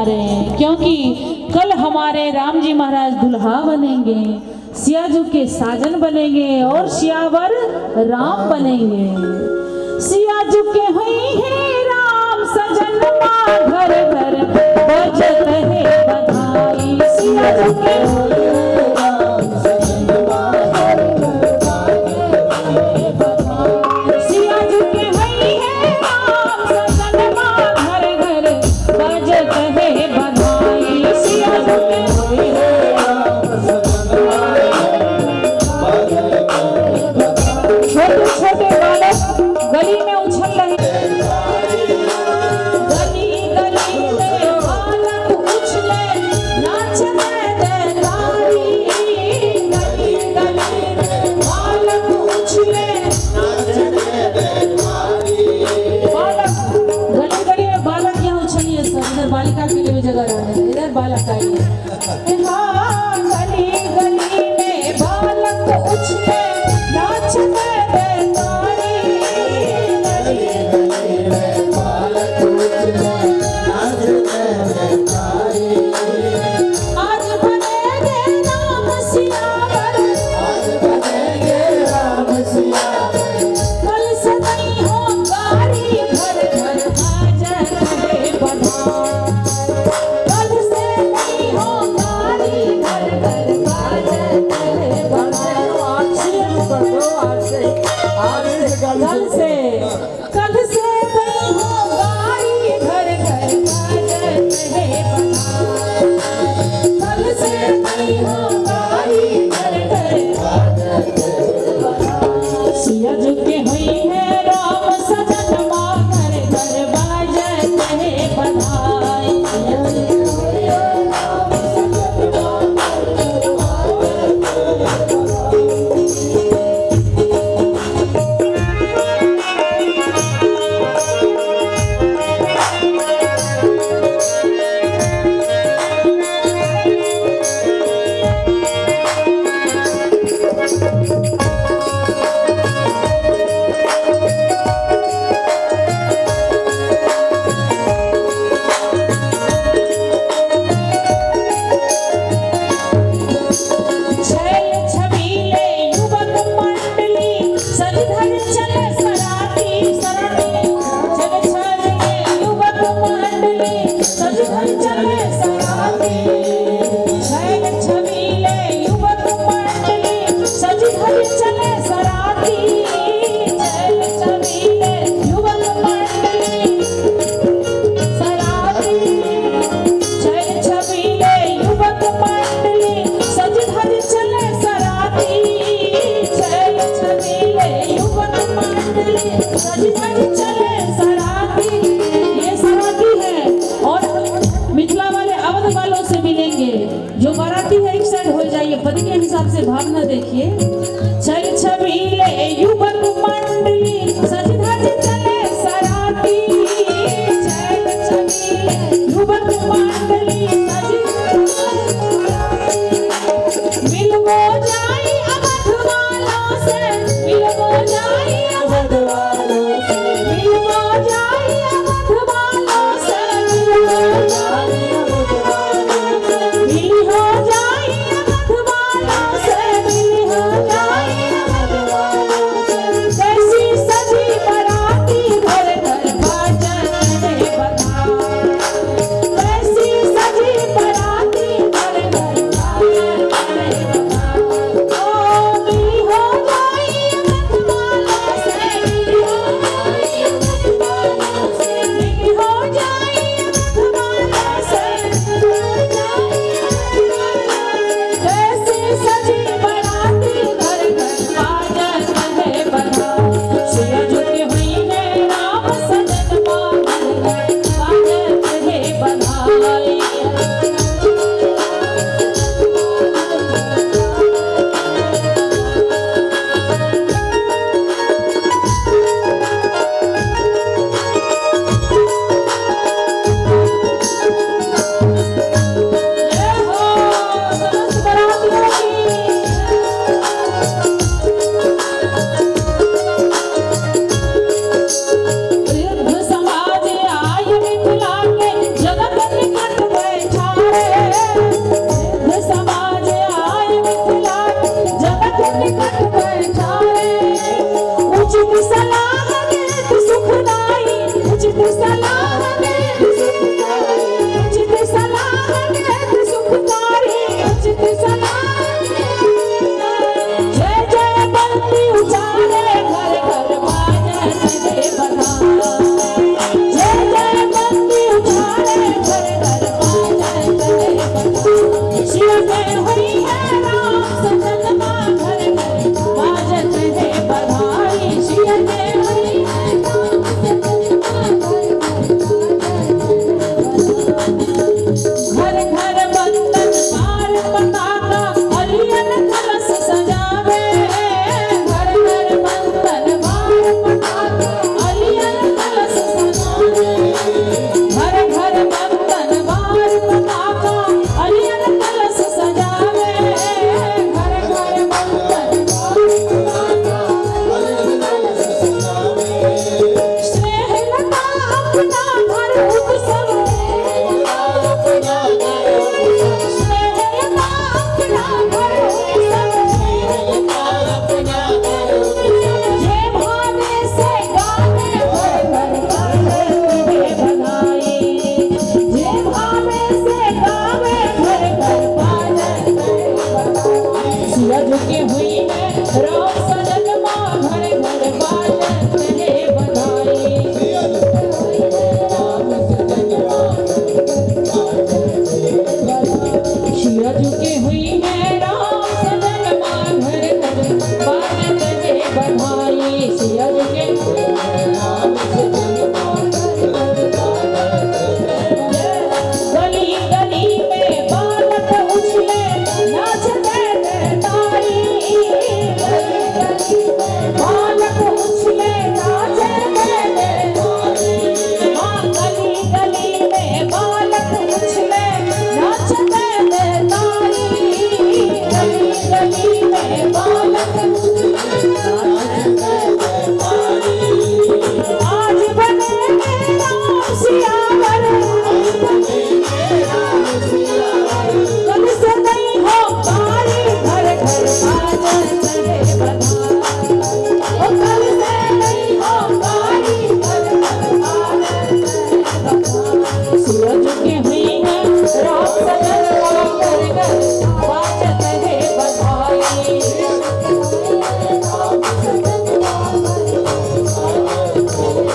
रहे हैं, क्योंकि कल हमारे राम जी महाराज दुल्हा बनेंगे, सियाजू के साजन बनेंगे और सियावर राम बनेंगे। सियाजू के हुई है राम सजन घर घर बजत है बधाई। सियाजू के हुई है राम सजन घर घर सियाजू के हुई है राम सजन घर घर बजत है बधाई। सियाजू के हुई है राम सजन छोटे छोटे बालक गली में उछल रहे, गली गली में बालक उछले नाचते देदारी। गली गली में बालक उछले नाचते देदारी। बालक गली गली में बालक यहाँ उछलिए सर, इधर बालिका के लिए भी जगह रहा है, इधर बालक आइए। हाँ गली गली में बालक उछले नाचते पद के हिसाब से भावना देखिए। छल छबीले युवक मंडली सज धज चले सराती। छल छबीले युवक मंडली सज मिलबो जाई अवध वालों से, मिलबो जाई अवध वालों से, मिलबो जाई अवध वालों से, मिलबो जाई अवध वालों से, मिल हो जाई अवध वालों से, मिल हो जाई अवध वालों से। झुकी हुई है राम सजन माँ घर घर बाजत है बधाई। सिया झुकी हुई है राम सजन माँ घर घर बाजत है बधाई। सिया झुकी गली गली में बालक उछले नाचते बालक उछले नाचे गली गली में बालक उछले नाचते तारी। गली गली में बालक आज बने राम सियावर कल से नहीं हो पारी घर घर बाजत है बधाई। कल से नहीं हो पारी घर घर बाजत है बधाई। सिया झुकी हुई है राम सजन माँ घर घर बाजत है बधाई।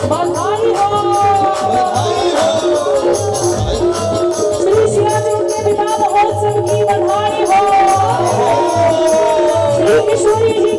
बधाई हो श्री सियाजी के विवाह महोत्सव की बधाई हो। श्री किशोरी जी